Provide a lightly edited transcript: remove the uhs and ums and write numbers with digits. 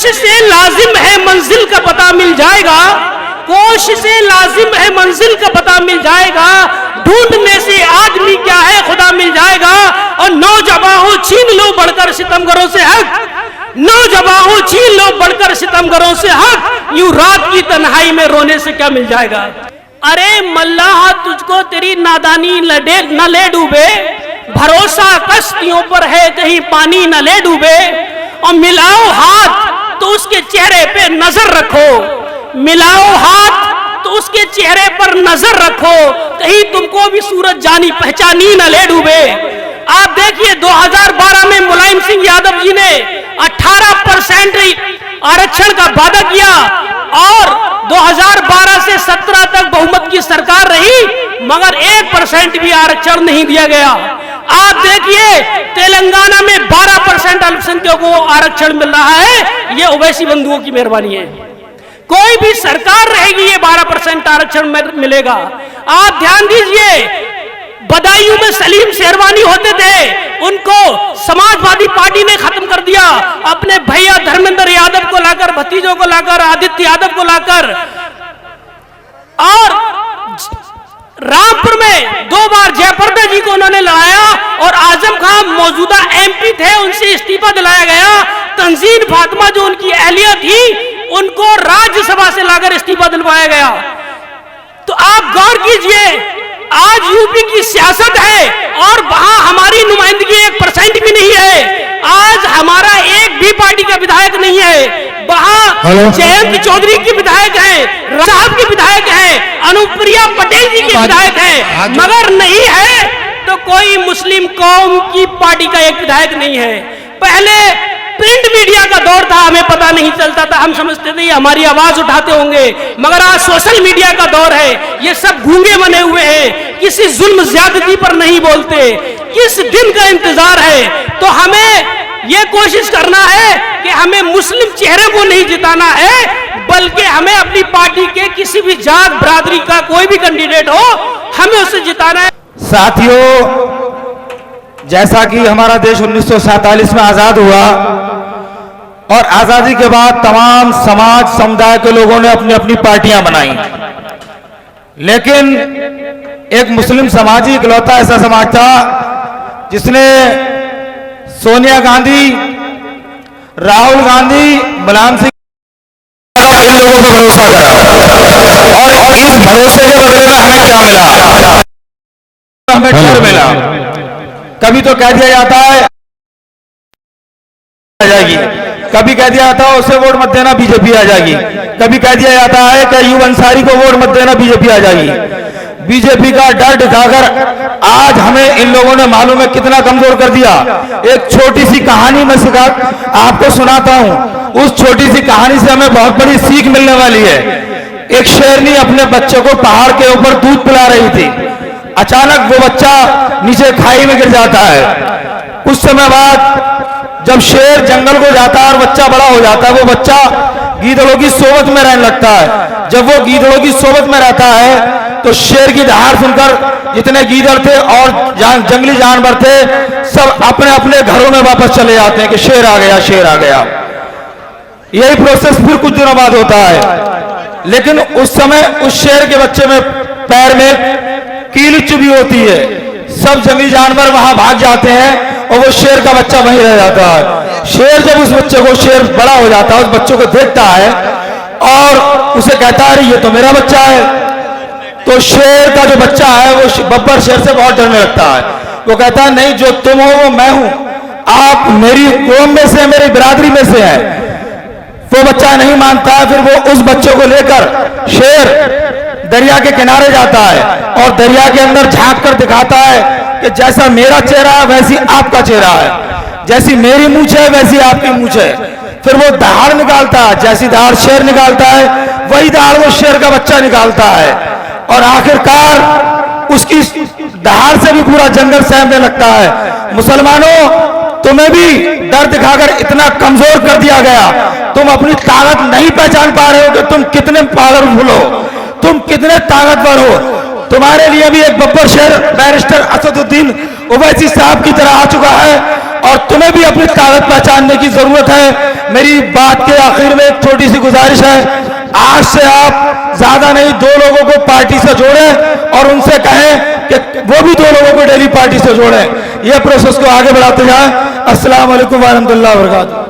से लाजिम है मंजिल का पता मिल जाएगा, कोशिश से लाजिम है मंजिल का पता मिल जाएगा, ढूंढने से आदमी क्या है खुदा मिल जाएगा। और नौजवानों छीन लो बढ़कर सितमगरों से हक, नौजवानों छीन लो बढ़कर सितमगरों से हक, यूं रात की तन्हाई में रोने से क्या मिल जाएगा। अरे मल्लाह तुझको तेरी नादानी न ले डूबे, भरोसा कश्तियों पर है कहीं पानी न ले डूबे। और मिलाओ हाथ तो उसके चेहरे पे नजर रखो, मिलाओ हाथ तो उसके चेहरे पर नजर रखो, कहीं तुमको भी सूरज जानी पहचानी न ले डूबे। आप देखिए 2012 में मुलायम सिंह यादव जी ने 18% आरक्षण का वादा किया और 2012 से 17 तक बहुमत की सरकार रही, मगर 1% भी आरक्षण नहीं दिया गया। आप देखिए तेलंगाना में 12% अल्पसंख्यकों को आरक्षण मिल रहा है, ये ओवैसी बंधुओं की मेहरबानी है। कोई भी सरकार रहेगी ये 12% आरक्षण मिलेगा। आप ध्यान दीजिए, बदायूं में सलीम शेरवानी होते थे, उनको समाजवादी पार्टी ने खत्म कर दिया। अपने भैया धर्मेंद्र यादव को लाकर, भतीजों को लाकर, आदित्य यादव को लाकर, और रामपुर में 2 बार जयप्रदा जी को उन्होंने लड़ाया और आजम खान मौजूदा एमपी थे, उनसे इस्तीफा दिलाया गया। तंजीन फातिमा जो उनकी अहलिया थी, उनको राज्यसभा से लाकर इस्तीफा दिलवाया गया। तो आप गौर कीजिए, आज यूपी की सियासत है और वहां हमारी नुमाइंदगी 1% भी नहीं है। आज हमारा एक भी पार्टी का विधायक नहीं है। वहां जयंत चौधरी की विधायक हैं, साहब की विधायक हैं, अनुप्रिया पटेल जी के विधायक हैं, मगर नहीं है तो कोई मुस्लिम कौम की पार्टी का एक विधायक नहीं है। पहले प्रिंट मीडिया का दौर था, हमें पता नहीं चलता था, हम समझते थे हमारी आवाज उठाते होंगे, मगर आज सोशल मीडिया का दौर है। ये सब गूंगे बने हुए हैं, किसी जुल्म ज्यादती पर नहीं बोलते। किस दिन का इंतजार है? तो हमें ये कोशिश करना है कि हमें मुस्लिम चेहरे को नहीं जिताना है, बल्कि हमें अपनी पार्टी के किसी भी जात बरादरी का कोई भी कैंडिडेट हो, हमें उसे जिताना है। साथियों, जैसा कि हमारा देश 1947 में आजाद हुआ और आजादी के बाद तमाम समाज समुदाय के लोगों ने अपनी अपनी पार्टियां बनाई, लेकिन एक मुस्लिम समाज ही इकलौता ऐसा समाज था जिसने सोनिया गांधी, राहुल गांधी, मुलायम सिंह इन लोगों पर भरोसा करा। और इस भरोसे के बदले में हमें क्या मिला? हमें डर मिला। कभी तो कह दिया जाता है आ जाएगी, कभी कह दिया जाता है उसे वोट मत देना बीजेपी आ जाएगी, कभी कह दिया जाता है कि अयूब अंसारी को वोट मत देना बीजेपी आ जाएगी। बीजेपी का डर दिखाकर आज हमें इन लोगों ने मालूम है कितना कमजोर कर दिया। एक छोटी सी कहानी मैं आपको सुनाता हूं। उस छोटी सी कहानी से हमें बहुत बड़ी सीख मिलने वाली है। एक शेरनी अपने बच्चे को पहाड़ के ऊपर दूध पिला रही थी। अचानक वो बच्चा नीचे खाई में गिर जाता है। कुछ समय बाद जब शेर जंगल को जाता है और बच्चा बड़ा हो जाता है, वो बच्चा गीदड़ों की सोबत में रहने लगता है। जब वो गीदड़ों की सोबत में रहता है तो शेर की दहाड़ सुनकर जितने गीदड़ थे और जंगली जानवर थे, सब अपने अपने घरों में वापस चले जाते हैं कि शेर आ गया, शेर आ गया। यही प्रोसेस फिर कुछ दिनों बाद होता है, लेकिन उस समय उस शेर के बच्चे में पैर में कील चुभी होती है। सब जंगली जानवर वहां भाग जाते हैं और वो शेर का बच्चा वहीं रह जाता है। शेर जब उस बच्चे को, शेर बड़ा हो जाता है, उस बच्चे को देखता है और उसे कहता है ये तो मेरा बच्चा है। तो शेर का जो बच्चा है वो बब्बर शेर से बहुत डरने लगता है। वो कहता है नहीं, जो तुम हो वो मैं हूं, आप मेरी कौम में से, मेरी बिरादरी में से है। वो बच्चा नहीं मानता है। फिर वो उस बच्चे को लेकर शेर दरिया के किनारे जाता है और दरिया के अंदर झांक कर दिखाता है कि जैसा मेरा चेहरा है वैसी आपका चेहरा है, जैसी मेरी मूंछ है वैसी आपकी मूंछ है। फिर वो दहाड़ निकालता है, जैसी दहाड़ शेर निकालता है वही दहाड़ वो शेर का बच्चा निकालता है। और आखिरकार उसकी दहाड़ से भी पूरा जंगल सहमने लगता है। मुसलमानों, तुम्हें भी डर दिखाकर इतना कमजोर कर दिया गया, तुम अपनी ताकत नहीं पहचान पा रहे हो कि तुम कितने पावरफुल हो, तुम कितने ताकतवर हो। तुम्हारे लिए भी एक बब्बर शेर बैरिस्टर असदुद्दीन ओवैसी साहब की तरह आ चुका है और तुम्हें भी अपनी ताकत पहचानने की जरूरत है। मेरी बात के आखिर में एक छोटी सी गुजारिश है, आज से आप ज्यादा नहीं 2 लोगों को पार्टी से जोड़ें और उनसे कहें कि वो भी 2 लोगों को डेली पार्टी से जोड़ें। यह प्रोसेस को आगे बढ़ाते जाएं। अस्सलाम वालेकुम व रहमतुल्लाहि व बरकातहू।